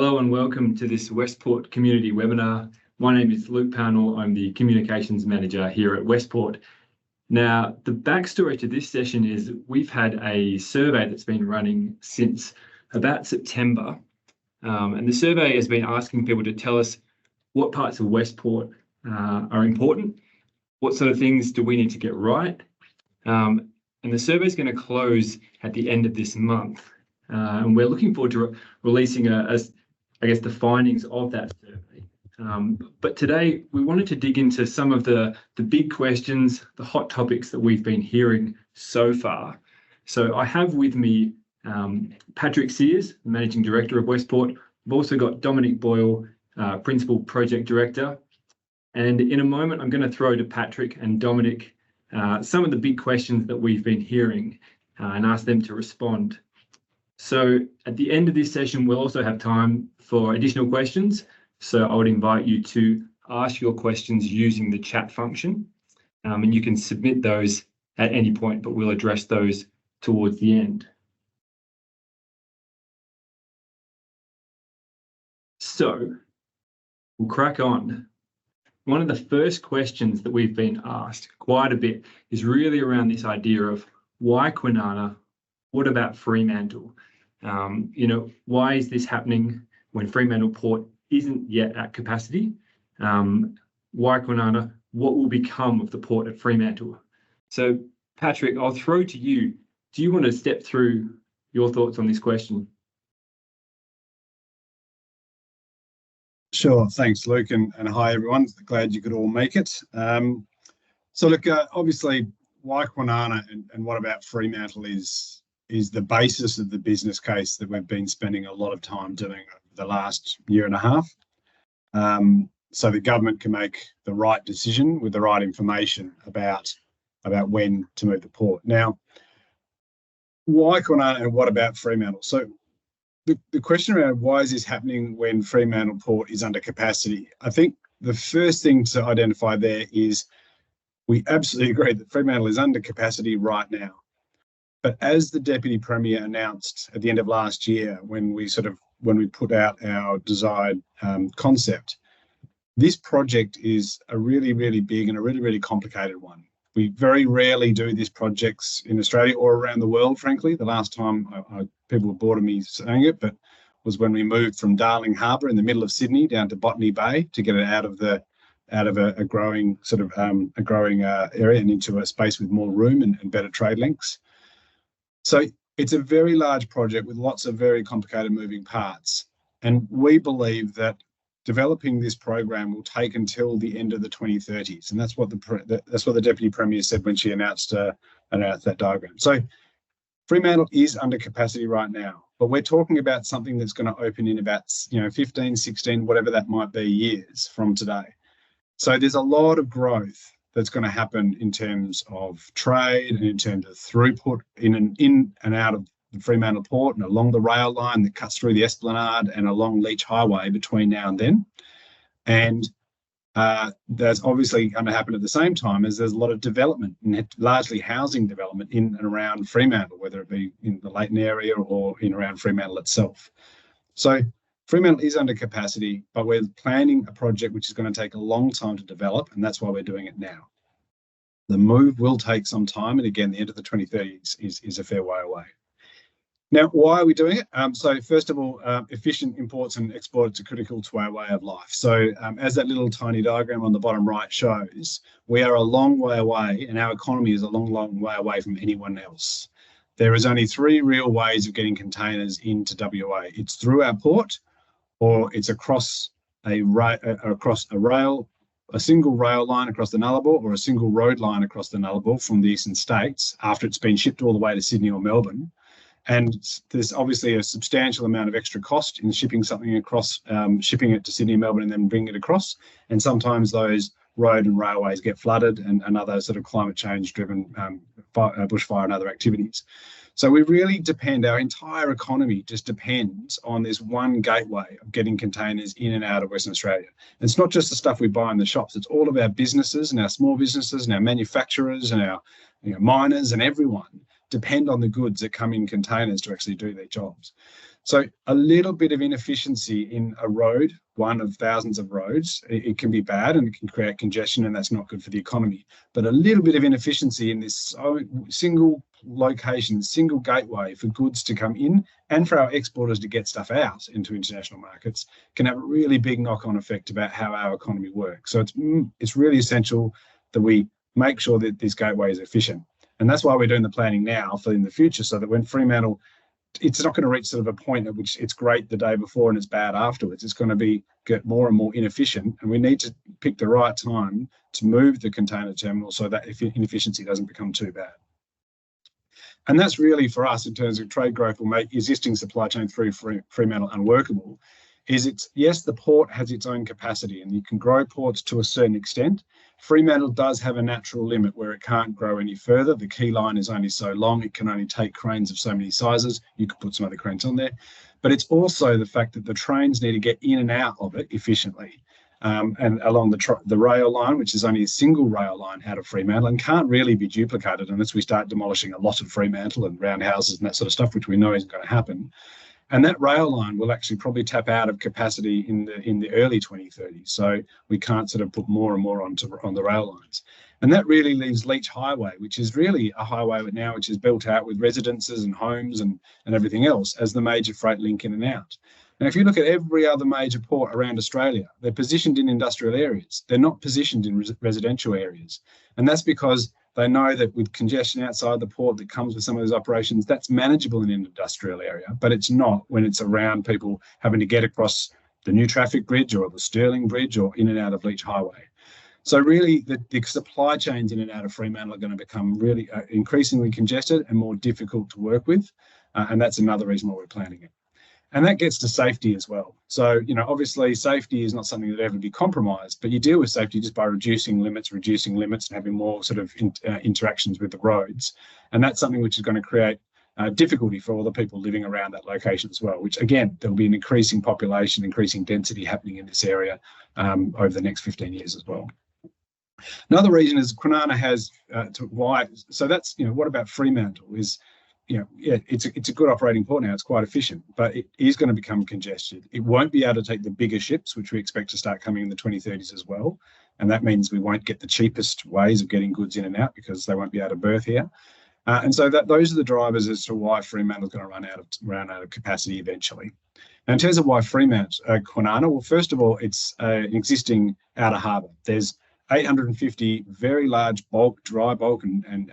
Hello and welcome to this Westport community webinar. My name is Luke Pownall. I'm the Communications Manager here at Westport. Now, the backstory to this session is we've had a survey that's been running since about September. And the survey has been asking people to tell us what parts of Westport are important, what sort of things do we need to get right. And the survey is going to close at the end of this month. And we're looking forward to releasing the findings of that survey. But today we wanted to dig into some of the big questions, the hot topics that we've been hearing so far. So I have with me Patrick Sears, the Managing Director of Westport. We've also got Dominic Boyle, Principal Project Director. And in a moment, I'm going to throw to Patrick and Dominic some of the big questions that we've been hearing and ask them to respond. So at the end of this session, we'll also have time for additional questions. So I would invite you to ask your questions using the chat function, and you can submit those at any point, but we'll address those towards the end. So we'll crack on. One of the first questions that we've been asked quite a bit is really around this idea of why Kwinana? What about Fremantle? Why is this happening when Fremantle Port isn't yet at capacity? Why Kwinana? What will become of the port at Fremantle? So, Patrick, I'll throw to you. Do you want to step through your thoughts on this question? Sure, thanks, Luke, and hi, everyone. Glad you could all make it. Obviously, why Kwinana and what about Fremantle is the basis of the business case that we've been spending a lot of time doing over the last year and a half, so the government can make the right decision with the right information about when to move the port. Now, why Kwinana and what about Fremantle? So the question around why is this happening when Fremantle Port is under capacity, I think the first thing to identify there is we absolutely agree that Fremantle is under capacity right now. But as the Deputy Premier announced at the end of last year, when we put out our desired concept, this project is a really, really big and a really, really complicated one. We very rarely do these projects in Australia or around the world, frankly. The last time people were bored of me saying it, but was when we moved from Darling Harbour in the middle of Sydney down to Botany Bay to get it out of a growing area and into a space with more room and better trade links. So it's a very large project with lots of very complicated moving parts. And we believe that developing this program will take until the end of the 2030s. And that's what the Deputy Premier said when she announced that diagram. So Fremantle is under capacity right now, but we're talking about something that's going to open in about 15, 16, whatever that might be, years from today. So there's a lot of growth that's going to happen in terms of trade and in terms of throughput in and out of the Fremantle Port and along the rail line that cuts through the Esplanade and along Leach Highway between now and then. And that's obviously going to happen at the same time as there's a lot of development, largely housing development in and around Fremantle, whether it be in the Leighton area or in around Fremantle itself. So Fremantle is under capacity, but we're planning a project which is going to take a long time to develop, and that's why we're doing it now. The move will take some time, and again, the end of the 2030s is a fair way away. Now, why are we doing it? So first of all, efficient imports and exports are critical to our way of life. So as that little tiny diagram on the bottom right shows, we are a long way away, and our economy is a long, long way away from anyone else. There is only three real ways of getting containers into WA. It's through our port, or it's across a single rail line across the Nullarbor, or a single road line across the Nullarbor from the eastern states after it's been shipped all the way to Sydney or Melbourne. And there's obviously a substantial amount of extra cost in shipping something across, shipping it to Sydney and Melbourne and then bringing it across. And sometimes those road and railways get flooded and other sort of climate change driven bushfire and other activities. So we really depend, our entire economy just depends on this one gateway of getting containers in and out of Western Australia. And it's not just the stuff we buy in the shops, it's all of our businesses and our small businesses and our manufacturers and our miners and everyone depend on the goods that come in containers to actually do their jobs. So a little bit of inefficiency in a road, one of thousands of roads, it can be bad and it can create congestion, and that's not good for the economy. But a little bit of inefficiency in this single location, single gateway for goods to come in and for our exporters to get stuff out into international markets can have a really big knock-on effect about how our economy works. So it's really essential that we make sure that this gateway is efficient. And that's why we're doing the planning now for in the future, so that when Fremantle, it's not going to reach sort of a point at which it's great the day before and it's bad afterwards. It's going to get more and more inefficient, and we need to pick the right time to move the container terminal so that inefficiency doesn't become too bad. And that's really, for us, in terms of trade growth, will make existing supply chain through Fremantle unworkable. Yes, the port has its own capacity, and you can grow ports to a certain extent. Fremantle does have a natural limit where it can't grow any further. The quay line is only so long. It can only take cranes of so many sizes. You could put some other cranes on there. But it's also the fact that the trains need to get in and out of it efficiently. And along the rail line, which is only a single rail line out of Fremantle and can't really be duplicated unless we start demolishing a lot of Fremantle and roundhouses and that sort of stuff, which we know isn't going to happen. And that rail line will actually probably tap out of capacity in the early 2030s. So we can't sort of put more and more on the rail lines. And that really leaves Leach Highway, which is really a highway now which is built out with residences and homes and everything else, as the major freight link in and out. Now, if you look at every other major port around Australia, they're positioned in industrial areas. They're not positioned in residential areas. And that's because they know that with congestion outside the port that comes with some of those operations, that's manageable in an industrial area, but it's not when it's around people having to get across the new traffic bridge or the Stirling Bridge or in and out of Leach Highway. So really, the supply chains in and out of Fremantle are going to become really increasingly congested and more difficult to work with. And that's another reason why we're planning it. And that gets to safety as well. So, obviously safety is not something that ever be compromised, but you deal with safety just by reducing limits and having more sort of interactions with the roads. And that's something which is going to create difficulty for all the people living around that location as well, which again, there'll be an increasing population, increasing density happening in this area over the next 15 years as well. Another reason is Kwinana has so that's, what about Fremantle is, it's a good operating port now. It's quite efficient, but it is going to become congested. It won't be able to take the bigger ships, which we expect to start coming in the 2030s as well. And that means we won't get the cheapest ways of getting goods in and out because they won't be able to berth here. And so those are the drivers as to why Fremantle's going to run out of capacity eventually. Now, in terms of why Kwinana, well, first of all, it's an existing outer harbour. There's 850 very large dry bulk and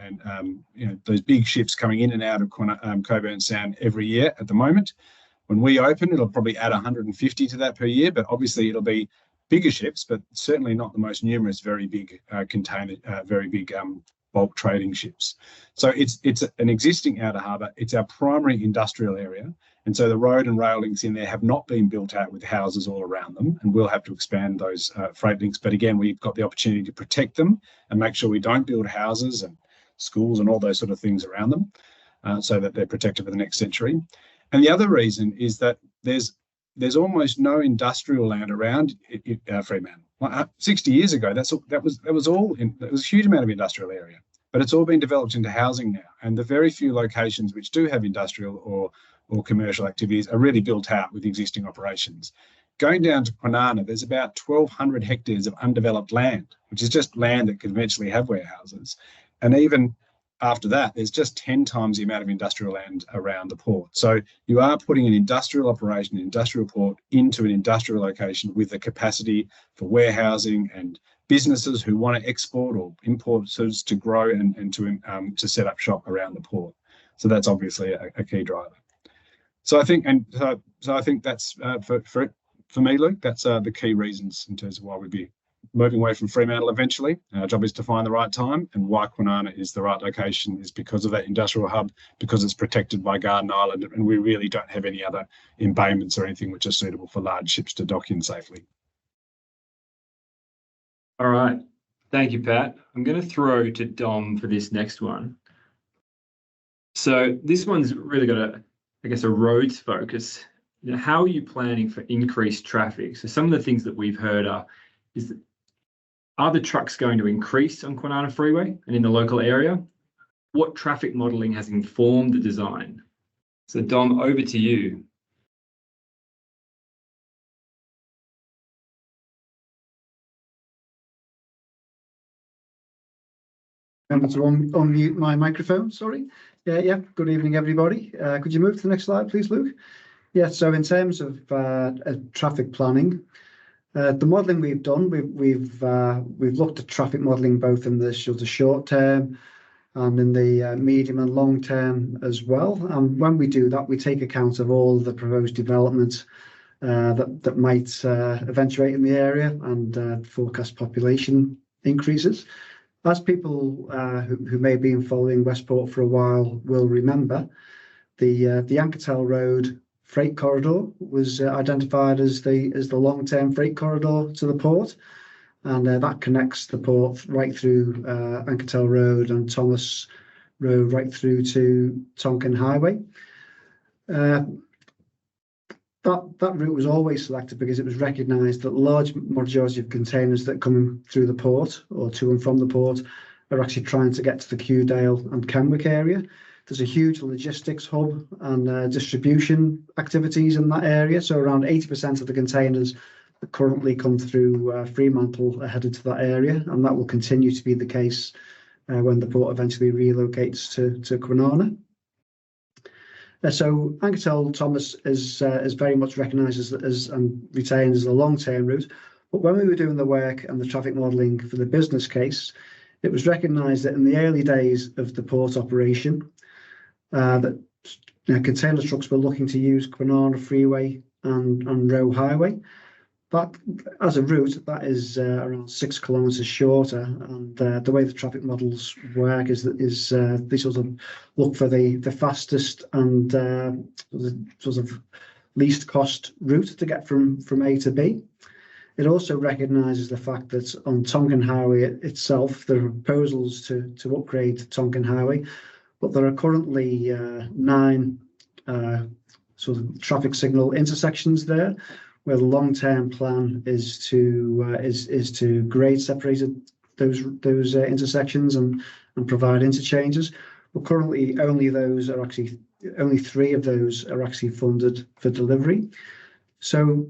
those big ships coming in and out of Cockburn Sound every year at the moment. When we open, it'll probably add 150 to that per year, but obviously it'll be bigger ships, but certainly not the most numerous, very big bulk trading ships. So it's an existing outer harbour. It's our primary industrial area. And so the road and rail links in there have not been built out with houses all around them, and we'll have to expand those freight links. But again, we've got the opportunity to protect them and make sure we don't build houses and schools and all those sort of things around them so that they're protected for the next century. And the other reason is that there's almost no industrial land around Fremantle. 60 years ago, that was a huge amount of industrial area, but it's all been developed into housing now. And the very few locations which do have industrial or commercial activities are really built out with existing operations. Going down to Kwinana, there's about 1,200 hectares of undeveloped land, which is just land that could eventually have warehouses. And even after that, there's just 10 times the amount of industrial land around the port. So you are putting an industrial operation, an industrial port, into an industrial location with the capacity for warehousing and businesses who want to export or importers to grow and to set up shop around the port. So that's obviously a key driver. So I think, that's for me, Luke. That's the key reasons in terms of why we'd be moving away from Fremantle eventually. Our job is to find the right time, and why Kwinana is the right location is because of that industrial hub, because it's protected by Garden Island, and we really don't have any other embayments or anything which are suitable for large ships to dock in safely. All right. Thank you, Pat. I'm going to throw to Dom for this next one. So this one's really got a roads focus. How are you planning for increased traffic? So some of the things that we've heard are the trucks going to increase on Kwinana Freeway and in the local area? What traffic modelling has informed the design? So Dom, over to you. Remember to unmute my microphone, sorry. Yeah, good evening, everybody. Could you move to the next slide, please, Luke? Yeah, so in terms of traffic planning, the modelling we've done, we've looked at traffic modelling both in the short term and in the medium and long term as well. And when we do that, we take account of all the proposed developments that might eventuate in the area and forecast population increases. As people who may have been following Westport for a while will remember, the Anketel Road freight corridor was identified as the long-term freight corridor to the port, and that connects the port right through Anketel Road and Thomas Road right through to Tonkin Highway. That route was always selected because it was recognised that large majority of containers that come through the port or to and from the port are actually trying to get to the Kewdale and Kenwick area. There's a huge logistics hub and distribution activities in that area. So around 80% of the containers that currently come through Fremantle are headed to that area, and that will continue to be the case when the port eventually relocates to Kwinana. So Anketel Thomas is very much recognised as and retained as a long-term route. But when we were doing the work and the traffic modelling for the business case, it was recognised that in the early days of the port operation, that container trucks were looking to use Kwinana Freeway and Roe Highway. But as a route, that is around 6 kilometres shorter, and the way the traffic models work is they sort of look for the fastest and the sort of least cost route to get from A to B. It also recognises the fact that on Tonkin Highway itself, there are proposals to upgrade Tonkin Highway, but there are currently 9 sort of traffic signal intersections there, where the long-term plan is to grade separated those intersections and provide interchanges. But currently, only 3 of those are actually funded for delivery. So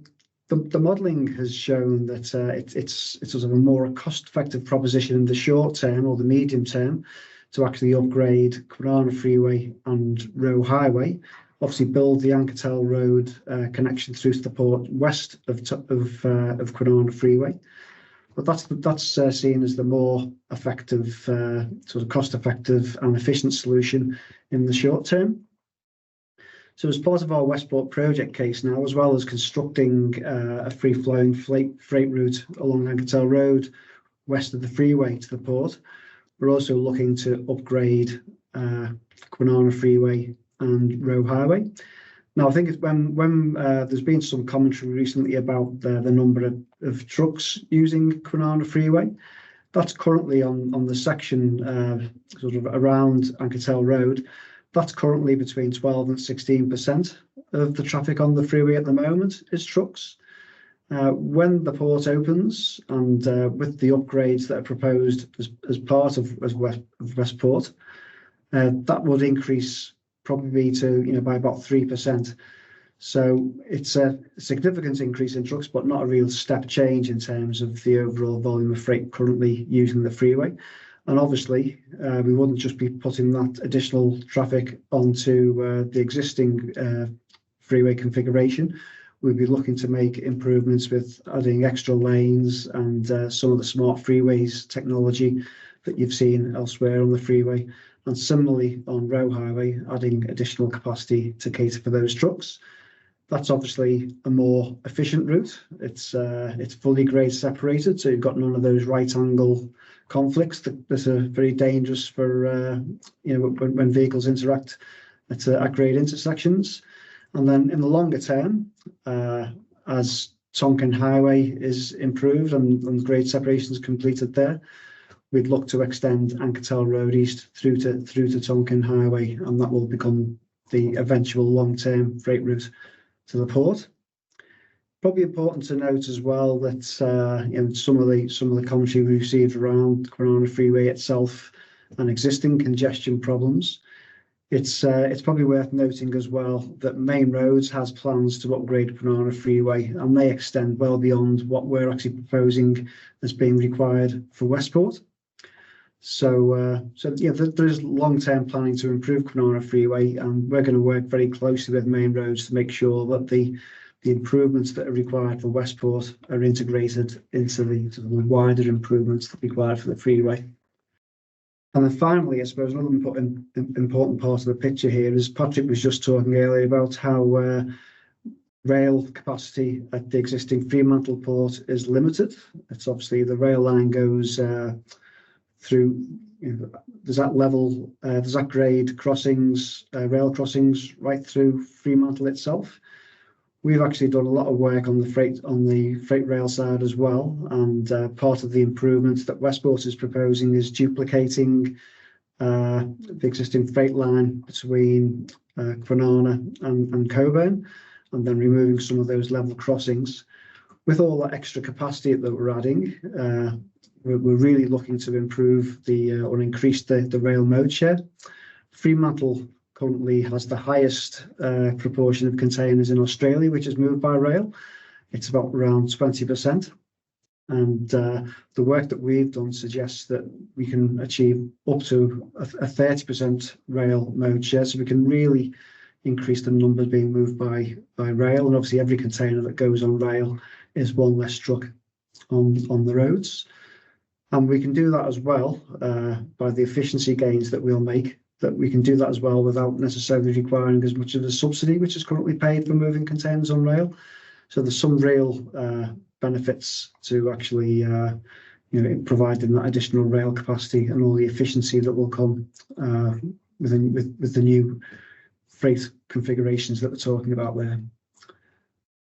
the modelling has shown that it's sort of a more cost-effective proposition in the short term or the medium term to actually upgrade Kwinana Freeway and Roe Highway. Obviously, build the Anketel Road connection through to the port west of Kwinana Freeway, but that's seen as the more effective, sort of cost-effective and efficient solution in the short term. So, as part of our Westport project case now, as well as constructing a free-flowing freight route along Anketel Road west of the freeway to the port, we're also looking to upgrade Kwinana Freeway and Roe Highway. Now, I think it's when there's been some commentary recently about the number of trucks using Kwinana Freeway. That's currently on the section sort of around Anketel Road. That's currently between 12 and 16% of the traffic on the freeway at the moment is trucks. When the port opens and with the upgrades that are proposed as part of Westport, that would increase probably to by about 3%. So it's a significant increase in trucks, but not a real step change in terms of the overall volume of freight currently using the freeway. And obviously, we wouldn't just be putting that additional traffic onto the existing freeway configuration. We'd be looking to make improvements with adding extra lanes and some of the smart freeways technology that you've seen elsewhere on the freeway. And similarly on Roe Highway, adding additional capacity to cater for those trucks. That's obviously a more efficient route. It's fully grade separated, so you've got none of those right angle conflicts that are very dangerous for when vehicles interact at grade intersections. And then in the longer term, as Tonkin Highway is improved and grade separation is completed there, we'd look to extend Anketel Road East through to Tonkin Highway, and that will become the eventual long-term freight route to the port. Probably important to note as well that some of the commentary we received around Kwinana Freeway itself and existing congestion problems. It's probably worth noting as well that Main Roads has plans to upgrade Kwinana Freeway, and they extend well beyond what we're actually proposing as being required for Westport. So yeah, there is long-term planning to improve Kwinana Freeway, and we're going to work very closely with Main Roads to make sure that the improvements that are required for Westport are integrated into the wider improvements that are required for the freeway. And then finally, I suppose another important part of the picture here is Patrick was just talking earlier about how rail capacity at the existing Fremantle port is limited. It's obviously the rail line goes through, there's that level, there's that grade crossings, rail crossings right through Fremantle itself. We've actually done a lot of work on the freight rail side as well, and part of the improvements that Westport is proposing is duplicating the existing freight line between Kwinana and Coburn, and then removing some of those level crossings. With all that extra capacity that we're adding, we're really looking to improve or increase the rail mode share. Fremantle currently has the highest proportion of containers in Australia, which is moved by rail. It's about around 20%. And the work that we've done suggests that we can achieve up to a 30% rail mode share. So we can really increase the numbers being moved by rail. And obviously every container that goes on rail is one less truck on the roads. And we can do that as well by the efficiency gains that we'll make, that we can do that as well without necessarily requiring as much of the subsidy which is currently paid for moving containers on rail. So there's some real benefits to actually providing that additional rail capacity and all the efficiency that will come with the new freight configurations that we're talking about there.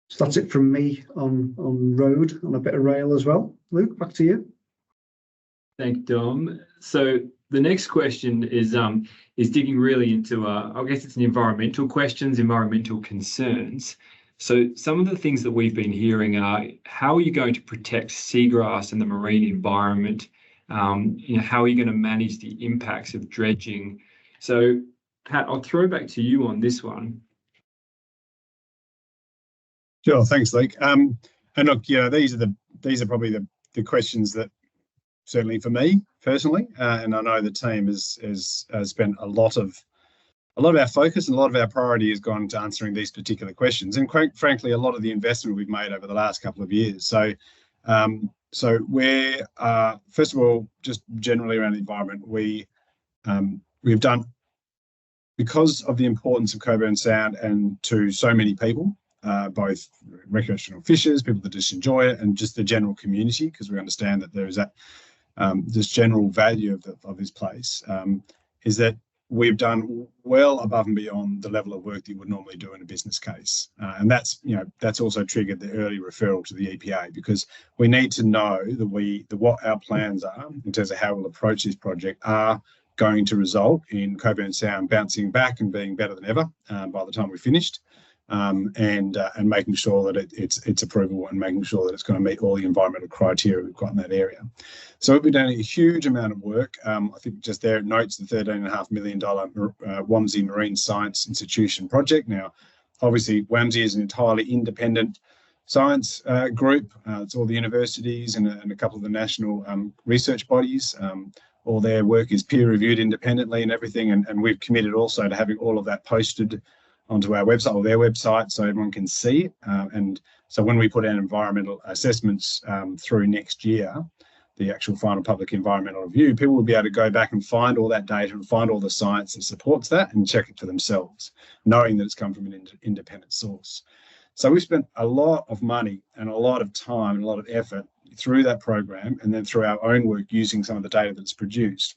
So that's it from me on road, on a bit of rail as well. Luke, back to you. Thank you, Dom. So the next question is digging really into, I guess it's an environmental concerns. So some of the things that we've been hearing are, how are you going to protect seagrass and the marine environment? How are you going to manage the impacts of dredging? So Pat, I'll throw back to you on this one. Sure, thanks, Luke. And look, these are probably the questions that certainly for me personally, and I know the team has spent a lot of our focus and a lot of our priority has gone to answering these particular questions, and frankly, a lot of the investment we've made over the last couple of years. So we're first of all, just generally around the environment, we've done, because of the importance of Coburn Sound and to so many people, both recreational fishers, people that just enjoy it, and just the general community, because we understand that there is that this general value of this place, is that we've done well above and beyond the level of work that you would normally do in a business case, and that's also triggered the early referral to the EPA, because we need to know that what our plans are in terms of how we'll approach this project are going to result in Coburn Sound bouncing back and being better than ever by the time we're finished. And making sure that it's approvable and making sure that it's going to meet all the environmental criteria we've got in that area. So we've been doing a huge amount of work. I think just there it notes the $13.5 million WAMSI Marine Science Institution project. Now, obviously, WAMSI is an entirely independent science group. It's all the universities and a couple of the national research bodies. All their work is peer-reviewed independently and everything, and we've committed also to having all of that posted onto our website or their website so everyone can see. And so when we put our environmental assessments through next year, the actual final public environmental review, people will be able to go back and find all that data and find all the science that supports that and check it for themselves, knowing that it's come from an independent source. So we spent a lot of money and a lot of time and a lot of effort through that program, and then through our own work using some of the data that's produced.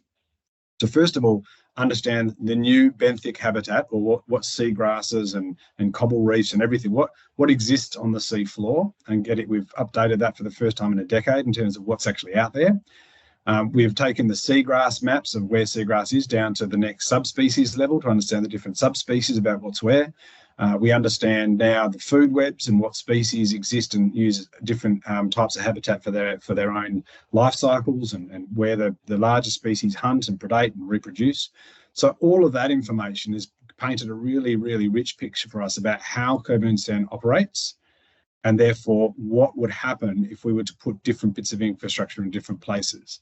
So first of all, understand the new benthic habitat, or what seagrasses and cobble reefs and everything, what exists on the sea floor, and we've updated that for the first time in a decade in terms of what's actually out there. We've taken the seagrass maps of where seagrass is down to the next subspecies level to understand the different subspecies about what's where. We understand now the food webs and what species exist and use different types of habitat for their own life cycles, and where the larger species hunt and predate and reproduce. So all of that information has painted a really, really rich picture for us about how Coburn Sound operates, and therefore what would happen if we were to put different bits of infrastructure in different places.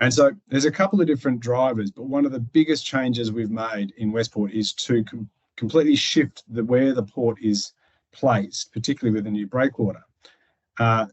And so there's a couple of different drivers, but one of the biggest changes we've made in Westport is to completely shift where the port is placed, particularly with the new breakwater,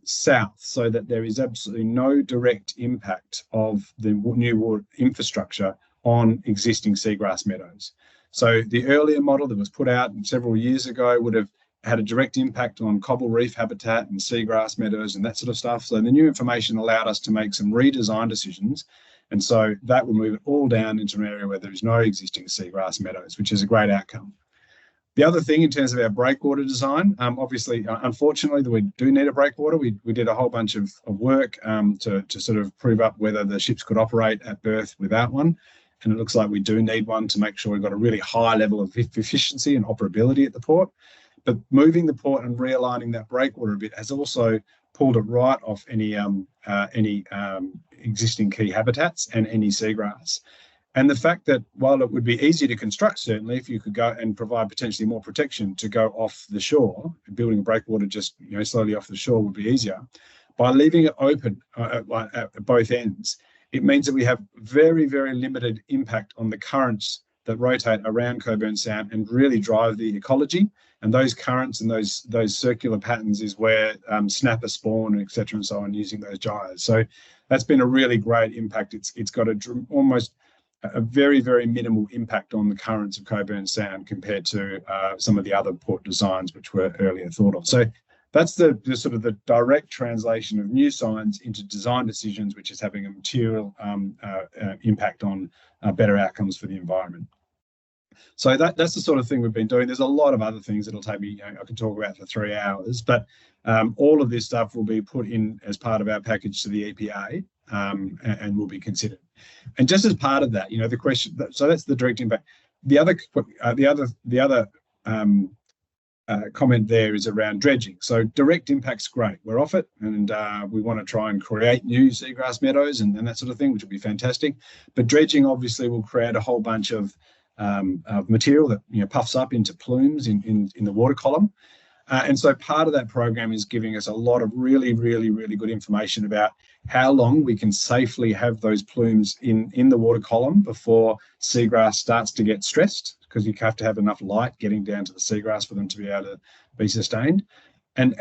south, so that there is absolutely no direct impact of the new water infrastructure on existing seagrass meadows. So the earlier model that was put out several years ago would have had a direct impact on coral reef habitat and seagrass meadows and that sort of stuff. So the new information allowed us to make some redesign decisions. And so that will move it all down into an area where there is no existing seagrass meadows, which is a great outcome. The other thing in terms of our breakwater design, obviously, unfortunately, we do need a breakwater. We did a whole bunch of work to sort of prove up whether the ships could operate at berth without one. And it looks like we do need one to make sure we've got a really high level of efficiency and operability at the port. But moving the port and realigning that breakwater a bit has also pulled it right off any existing key habitats and any seagrass. And the fact that while it would be easy to construct, certainly, if you could go and provide potentially more protection to go off the shore, building a breakwater just slowly off the shore would be easier. By leaving it open at both ends, it means that we have very, very limited impact on the currents that rotate around Cockburn Sound and really drive the ecology. And those currents and those circular patterns is where snapper spawn, et cetera, and so on, using those gyres. So that's been a really great impact. It's got almost a very, very minimal impact on the currents of Cockburn Sound compared to some of the other port designs which were earlier thought of. So that's the sort of the direct translation of new science into design decisions, which is having a material impact on better outcomes for the environment. So that's the sort of thing we've been doing. There's a lot of other things that'll take me, I can talk about for 3 hours, but all of this stuff will be put in as part of our package to the EPA and will be considered. And just as part of that, the question, so that's the direct impact. The other comment there is around dredging. So direct impact's great. We're off it, and we want to try and create new seagrass meadows and that sort of thing, which would be fantastic. But dredging obviously will create a whole bunch of material that puffs up into plumes in the water column. And so part of that program is giving us a lot of really, really, really good information about how long we can safely have those plumes in the water column before seagrass starts to get stressed, because you have to have enough light getting down to the seagrass for them to be able to be sustained. And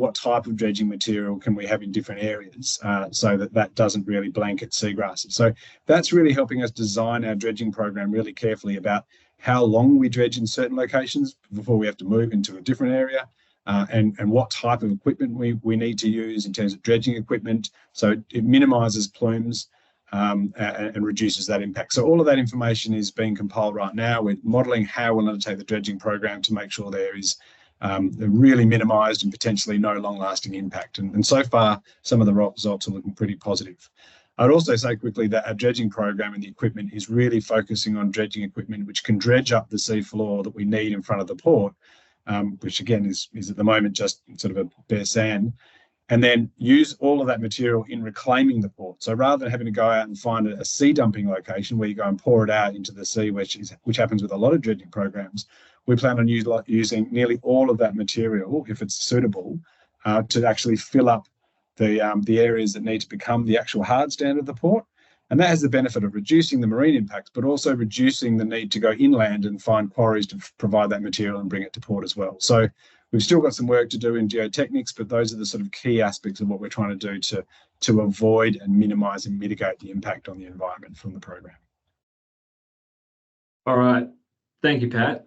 what type of dredging material can we have in different areas so that doesn't really blanket seagrasses. So that's really helping us design our dredging program really carefully about how long we dredge in certain locations before we have to move into a different area, and what type of equipment we need to use in terms of dredging equipment. So it minimises plumes and reduces that impact. So all of that information is being compiled right now. We're modelling how we'll undertake the dredging program to make sure there is really minimised and potentially no long-lasting impact. And so far, some of the results are looking pretty positive. I'd also say quickly that our dredging program and the equipment is really focusing on dredging equipment which can dredge up the sea floor that we need in front of the port, which again is at the moment just sort of a bare sand, and then use all of that material in reclaiming the port. So rather than having to go out and find a sea dumping location where you go and pour it out into the sea, which happens with a lot of dredging programs, we plan on using nearly all of that material, if it's suitable, to actually fill up the areas that need to become the actual hard stand of the port. And that has the benefit of reducing the marine impacts, but also reducing the need to go inland and find quarries to provide that material and bring it to port as well. So we've still got some work to do in geotechnics, but those are the sort of key aspects of what we're trying to do to avoid and minimise and mitigate the impact on the environment from the program. All right. Thank you, Pat.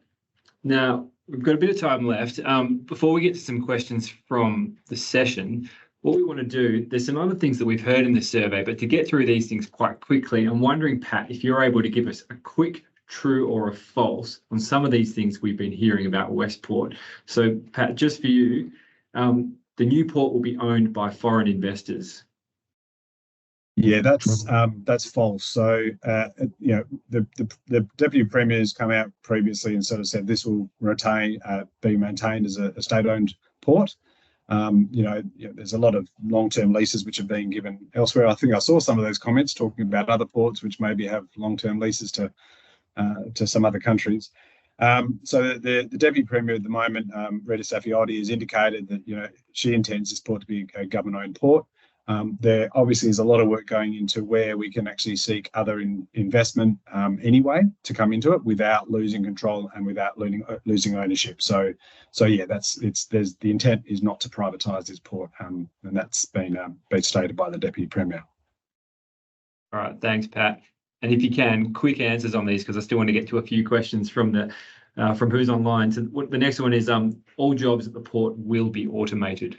Now, we've got a bit of time left. Before we get to some questions from the session, what we want to do, there's some other things that we've heard in the survey, but to get through these things quite quickly, I'm wondering, Pat, if you're able to give us a quick true or a false on some of these things we've been hearing about Westport. So, Pat, just for you, the new port will be owned by foreign investors. Yeah, that's false. So, the Deputy Premier has come out previously and sort of said this will be maintained as a state-owned port. There's a lot of long-term leases which have been given elsewhere. I think I saw some of those comments talking about other ports which maybe have long-term leases to some other countries. So the Deputy Premier at the moment, Rita Saffioti, has indicated that she intends this port to be a government-owned port. There obviously is a lot of work going into where we can actually seek other investment anyway to come into it without losing control and without losing ownership. So yeah, the intent is not to privatise this port, and that's been stated by the Deputy Premier. All right, thanks, Pat. And if you can, quick answers on these, because I still want to get to a few questions from who's online. So the next one is, all jobs at the port will be automated.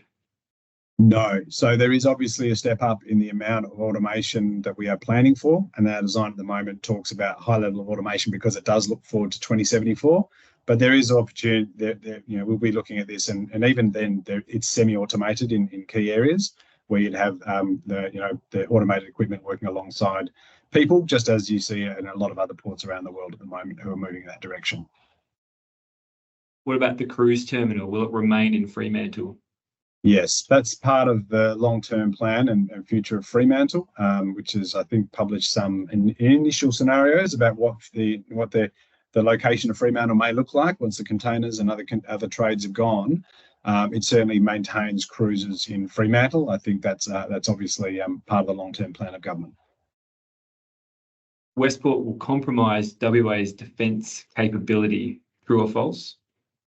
No. So there is obviously a step up in the amount of automation that we are planning for, and our design at the moment talks about high level of automation because it does look forward to 2074. But there is opportunity there, we'll be looking at this, and even then it's semi-automated in key areas where you'd have the automated equipment working alongside people, just as you see in a lot of other ports around the world at the moment who are moving in that direction. What about the cruise terminal? Will it remain in Fremantle? Yes, that's part of the long-term plan and future of Fremantle, which is, I think, published some initial scenarios about what the location of Fremantle may look like once the containers and other trades have gone. It certainly maintains cruises in Fremantle. I think that's obviously part of the long-term plan of government. Westport will compromise WA's defence capability. True or false?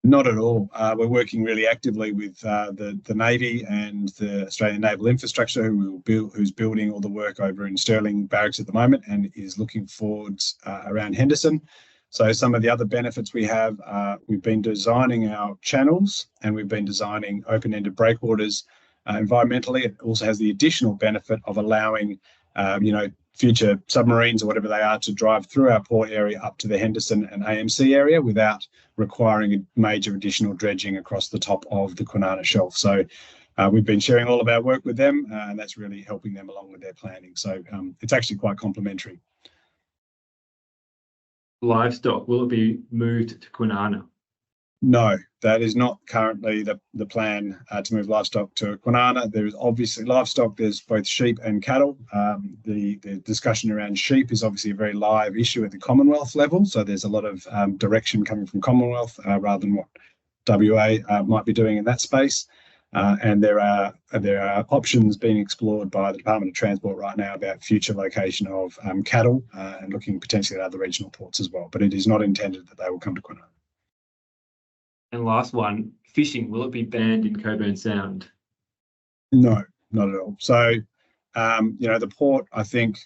Not at all. We're working really actively with the Navy and the Australian Naval Infrastructure, who's building all the work over in Stirling Barracks at the moment and is looking forwards around Henderson. So some of the other benefits we have, we've been designing our channels and we've been designing open-ended breakwaters environmentally. It also has the additional benefit of allowing, future submarines or whatever they are to drive through our port area up to the Henderson and AMC area without requiring a major additional dredging across the top of the Kwinana Shelf. So we've been sharing all of our work with them, and that's really helping them along with their planning. So it's actually quite complementary. Livestock, will it be moved to Kwinana? No, that is not currently the plan to move livestock to Kwinana. There is obviously livestock, there's both sheep and cattle. The discussion around sheep is obviously a very live issue at the Commonwealth level. So there's a lot of direction coming from Commonwealth rather than what WA might be doing in that space. And there are options being explored by the Department of Transport right now about future location of cattle and looking potentially at other regional ports as well. But it is not intended that they will come to Kwinana. And last one, fishing, will it be banned in Cockburn Sound? No, not at all. So, the port, I think,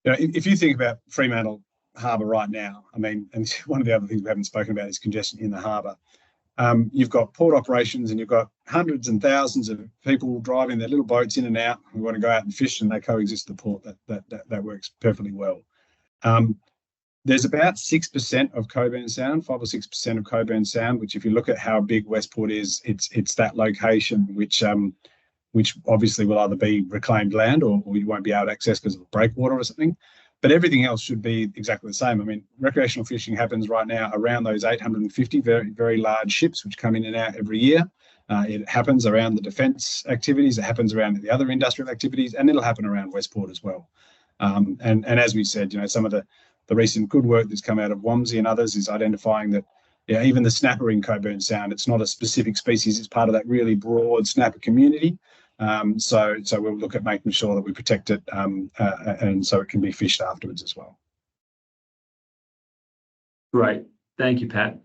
if you think about Fremantle Harbour right now, I mean, and one of the other things we haven't spoken about is congestion in the harbour. You've got port operations and you've got hundreds and thousands of people driving their little boats in and out who want to go out and fish, and they coexist at the port. That works perfectly well. There's about 6% of Cockburn Sound, 5 or 6% of Cockburn Sound, which if you look at how big Westport is, it's that location which obviously will either be reclaimed land or you won't be able to access because of breakwater or something. But everything else should be exactly the same. I mean, recreational fishing happens right now around those 850 very, very large ships which come in and out every year. It happens around the defence activities, it happens around the other industrial activities, and it'll happen around Westport as well. And as we said, some of the recent good work that's come out of WAMSI and others is identifying that even the snapper in Cockburn Sound, it's not a specific species, it's part of that really broad snapper community. So we'll look at making sure that we protect it and so it can be fished afterwards as well. Great. Thank you, Pat.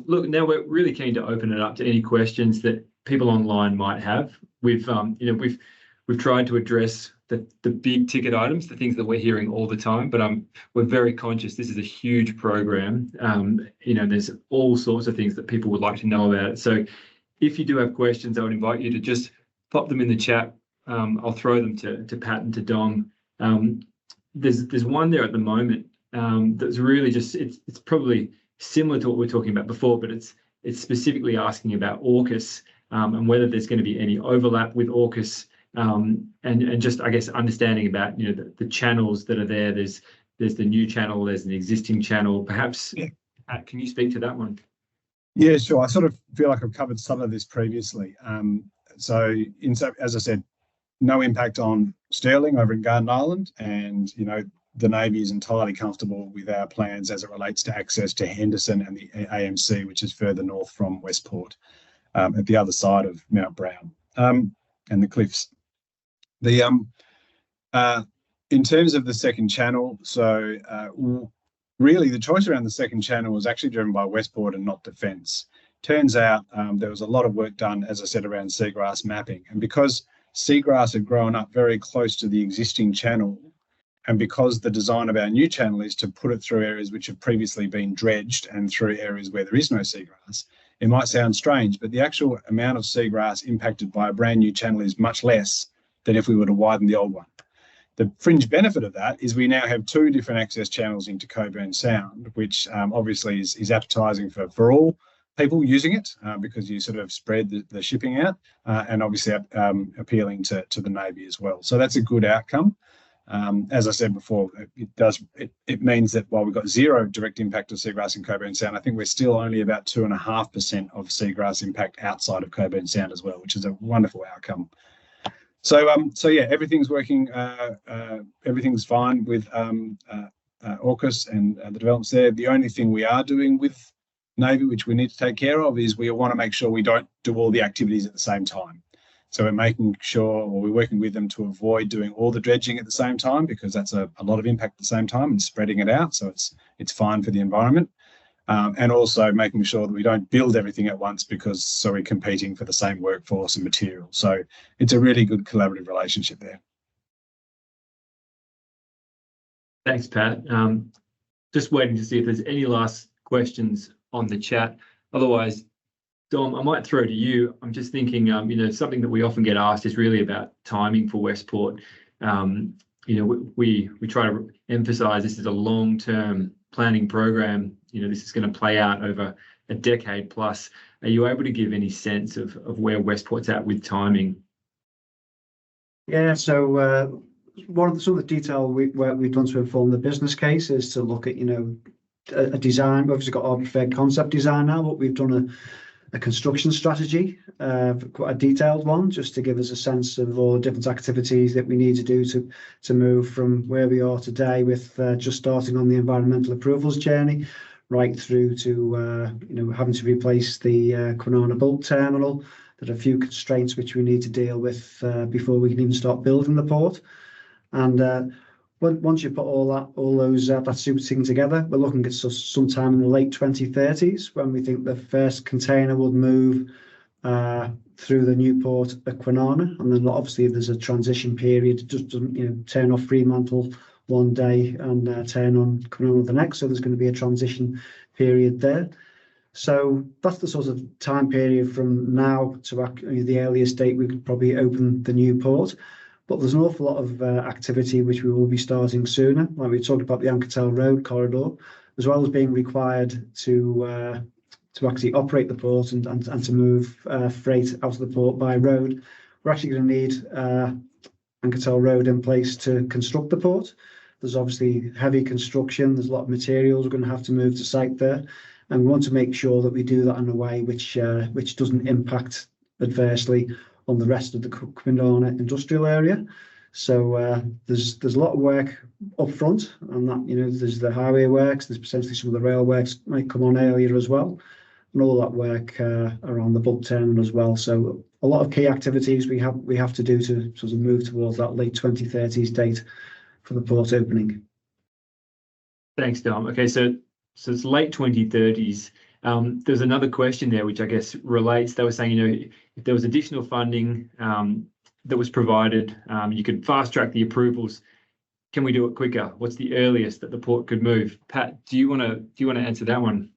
Look, now we're really keen to open it up to any questions that people online might have. We've tried to address the big ticket items, the things that we're hearing all the time, but we're very conscious this is a huge program. There's all sorts of things that people would like to know about it. So if you do have questions, I would invite you to just pop them in the chat. I'll throw them to Pat and to Dom. There's one there at the moment that's really just it's probably similar to what we were talking about before, but it's specifically asking about AUKUS and whether there's going to be any overlap with AUKUS. And just, I guess, understanding about, the channels that are there. There's the new channel, there's an existing channel. Perhaps, can you speak to that one? Yeah, sure. I sort of feel like I've covered some of this previously. So as I said, no impact on Stirling over in Garden Island, and the Navy is entirely comfortable with our plans as it relates to access to Henderson and the AMC, which is further north from Westport, at the other side of Mount Brown and the cliffs. The in terms of the second channel, so really the choice around the second channel was actually driven by Westport and not Defence. Turns out there was a lot of work done, as I said, around seagrass mapping, and because seagrass had grown up very close to the existing channel, and because the design of our new channel is to put it through areas which have previously been dredged and through areas where there is no seagrass, it might sound strange, but the actual amount of seagrass impacted by a brand new channel is much less than if we were to widen the old one. The fringe benefit of that is we now have 2 different access channels into Coburn Sound, which obviously is appetising for all people using it because you sort of spread the shipping out and obviously appealing to the Navy as well. So that's a good outcome. As I said before, it means that while we've got 0 direct impact of seagrass in Coburn Sound, I think we're still only about 2.5% of seagrass impact outside of Coburn Sound as well, which is a wonderful outcome. So yeah, everything's working. Everything's fine with AUKUS and the developments there. The only thing we are doing with Navy, which we need to take care of, is we want to make sure we don't do all the activities at the same time. So we're making sure, or we're working with them to avoid doing all the dredging at the same time, because that's a lot of impact at the same time, and spreading it out so it's fine for the environment. And also making sure that we don't build everything at once so we're competing for the same workforce and material. So it's a really good collaborative relationship there. Thanks, Pat. Just waiting to see if there's any last questions on the chat. Otherwise, Dom, I might throw to you. I'm just thinking, something that we often get asked is really about timing for Westport. We try to emphasise this is a long-term planning program. This is going to play out over a decade plus. Are you able to give any sense of where Westport's at with timing? Yeah, so some of the detail we've done to inform the business case is to look at, a design. We've obviously got our preferred concept design now, but we've done a construction strategy, quite a detailed one, just to give us a sense of all the different activities that we need to do to move from where we are today with just starting on the environmental approvals journey, right through to having to replace the Kwinana bulk terminal. There are a few constraints which we need to deal with before we can even start building the port. And once you put that super thing together, we're looking at sometime in the late 2030s when we think the first container would move through the new port at Kwinana, and then obviously there's a transition period. It just doesn't turn off Fremantle one day and turn on Kwinana the next. So there's going to be a transition period there. So that's the sort of time period from now to the earliest date we could probably open the new port. But there's an awful lot of activity which we will be starting sooner. Like we talked about the Anketel Road corridor, as well as being required to actually operate the port and to move freight out of the port by road. We're actually going to need Anketel Road in place to construct the port. There's obviously heavy construction. There's a lot of materials we're going to have to move to site there, and we want to make sure that we do that in a way which doesn't impact adversely on the rest of the Kwinana industrial area. So there's a lot of work up front, and that there's the highway works. There's potentially some of the rail works might come on earlier as well, and all that work around the bulk terminal as well. So a lot of key activities we have to do to sort of move towards that late 2030s date for the port opening. Thanks, Dom. Okay, so it's late 2030s. There's another question there, which I guess relates. They were saying, if there was additional funding that was provided, you could fast track the approvals. Can we do it quicker? What's the earliest that the port could move? Pat, do you want to answer that one?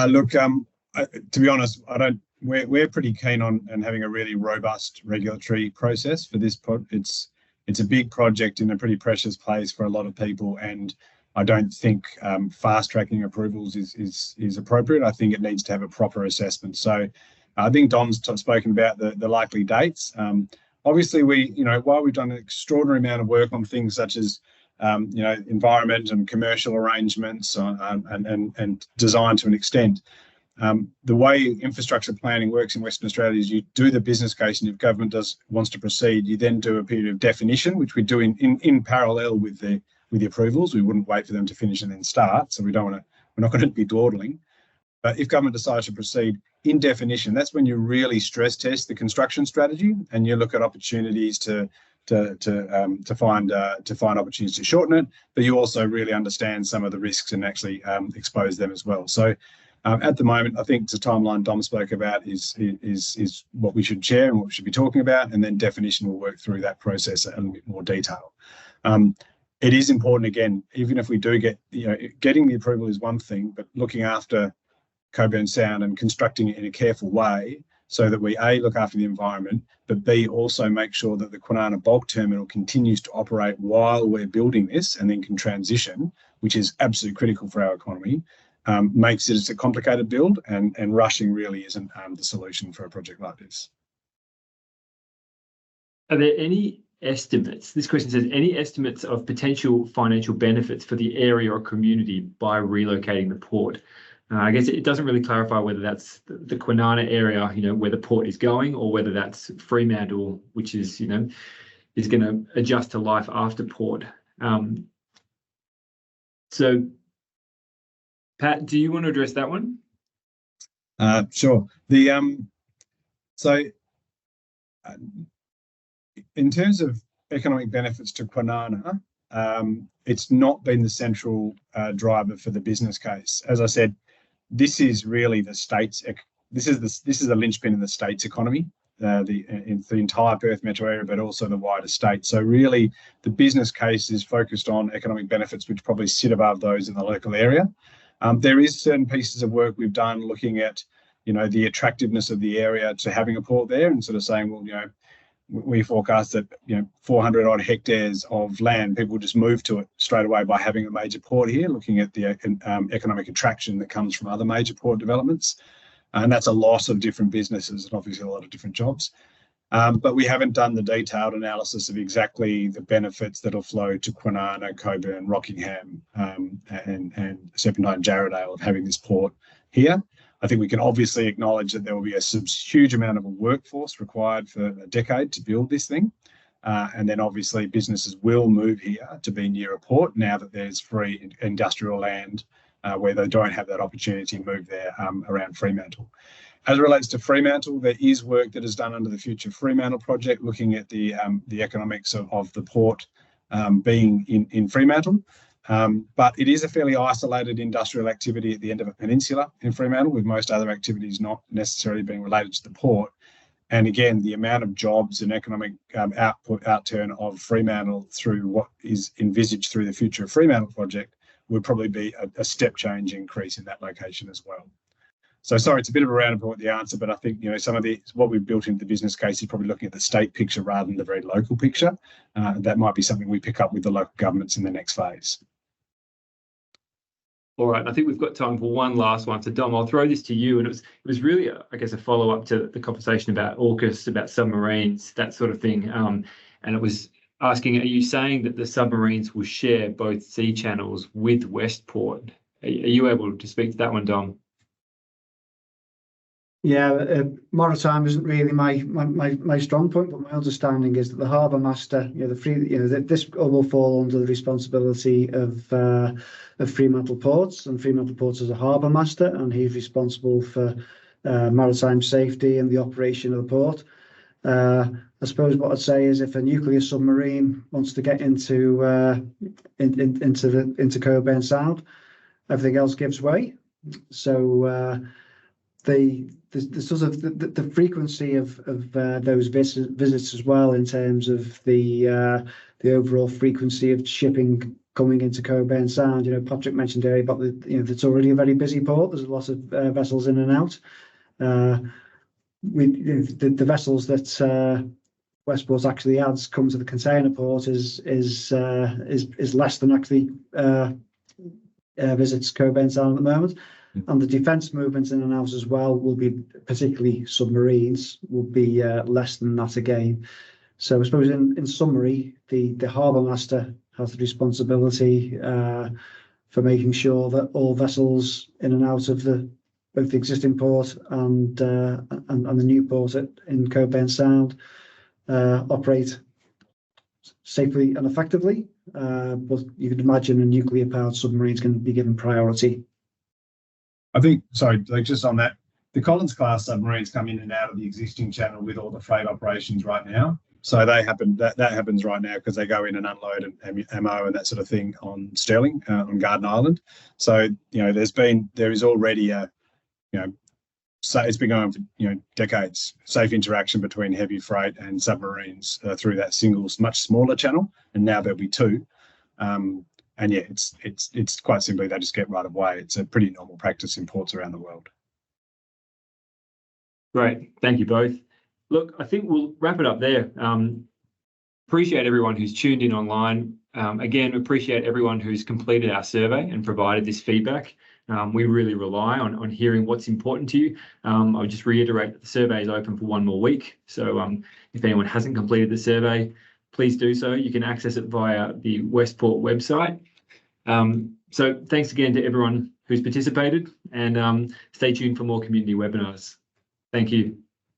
Look, to be honest, we're pretty keen on having a really robust regulatory process for this. It's a big project in a pretty precious place for a lot of people, and I don't think fast tracking approvals is appropriate. I think it needs to have a proper assessment. So I think Dom's spoken about the likely dates. Obviously, while we've done an extraordinary amount of work on things such as environment and commercial arrangements and design to an extent, the way infrastructure planning works in Western Australia is you do the business case, and if government wants to proceed, you then do a period of definition, which we do in parallel with the approvals. We wouldn't wait for them to finish and then start. So we're not going to be dawdling. But if government decides to proceed, in definition, that's when you really stress test the construction strategy and you look at opportunities to find opportunities to shorten it, but you also really understand some of the risks and actually expose them as well. So at the moment, I think the timeline Dom spoke about is what we should share and what we should be talking about, and then definition will work through that process in a bit more detail. It is important, again, even if we do get, getting the approval is one thing, but looking after Coburn Sound and constructing it in a careful way so that we A, look after the environment, but B, also make sure that the Kwinana bulk terminal continues to operate while we're building this and then can transition, which is absolutely critical for our economy, makes it a complicated build, and rushing really isn't the solution for a project like this. Are there any estimates? This question says, any estimates of potential financial benefits for the area or community by relocating the port? I guess it doesn't really clarify whether that's the Kwinana area, where the port is going, or whether that's Fremantle, which is, is going to adjust to life after port. So, Pat, do you want to address that one? Sure. In terms of economic benefits to Kwinana, it's not been the central driver for the business case. As I said, this is really the state's. This is a linchpin in the state's economy, in the entire Perth metro area, but also the wider state. So really, the business case is focused on economic benefits, which probably sit above those in the local area. There is certain pieces of work we've done looking at, the attractiveness of the area to having a port there, and sort of saying, well, we forecast that 400 odd hectares of land, people just move to it straight away by having a major port here, looking at the economic attraction that comes from other major port developments. And that's a lot of different businesses and obviously a lot of different jobs. But we haven't done the detailed analysis of exactly the benefits that'll flow to Kwinana, Coburn, Rockingham, and Serpentine, Jarrahdale of having this port here. I think we can obviously acknowledge that there will be a huge amount of a workforce required for a decade to build this thing. And then obviously businesses will move here to be near a port now that there's free industrial land where they don't have that opportunity to move there around Fremantle. As it relates to Fremantle, there is work that is done under the Future Fremantle project, looking at the economics of the port being in Fremantle. But it is a fairly isolated industrial activity at the end of a peninsula in Fremantle, with most other activities not necessarily being related to the port. And again, the amount of jobs and economic outturn of Fremantle through what is envisaged through the Future Fremantle project would probably be a step change increase in that location as well. So sorry, it's a bit of a roundabout with the answer, but I think some of what we've built into the business case is probably looking at the state picture rather than the very local picture. That might be something we pick up with the local governments in the next phase. All right, I think we've got time for one last one. So Dom, I'll throw this to you. And it was really, I guess, a follow-up to the conversation about AUKUS, about submarines, that sort of thing. And it was asking, are you saying that the submarines will share both sea channels with Westport? Are you able to speak to that one, Dom? Yeah, maritime isn't really my strong point, but my understanding is that the harbour master, this will fall under the responsibility of Fremantle Ports, and Fremantle Ports is a harbour master, and he's responsible for maritime safety and the operation of the port. I suppose what I'd say is, if a nuclear submarine wants to get into Coburn Sound, everything else gives way. So the sort of the frequency of those visits as well, in terms of the overall frequency of shipping coming into Coburn Sound. Patrick mentioned earlier about it's already a very busy port. There's a lot of vessels in and out. The vessels that Westport actually adds come to the container port is less than actually visits Coburn Sound at the moment. And the defence movements in and out as well will be, particularly submarines, will be less than that again. So I suppose in summary, the harbour master has the responsibility for making sure that all vessels in and out of both the existing port and the new port in Coburn Sound operate safely and effectively. But you could imagine a nuclear-powered submarine is going to be given priority. I think, sorry, like just on that, the Collins class submarines come in and out of the existing channel with all the freight operations right now. So they happen, that happens right now because they go in and unload and ammo and that sort of thing on Stirling, on Garden Island. So, there is already a, so it's been going for decades, safe interaction between heavy freight and submarines through that single, much smaller channel, and now there'll be two. And yeah, it's quite simply they just get right of way. It's a pretty normal practice in ports around the world. Great, thank you both. Look, I think we'll wrap it up there. Appreciate everyone who's tuned in online. Again, appreciate everyone who's completed our survey and provided this feedback. We really rely on hearing what's important to you. I'll just reiterate that the survey is open for 1 more week. So if anyone hasn't completed the survey, please do so. You can access it via the Westport website. So thanks again to everyone who's participated, and stay tuned for more community webinars. Thank you.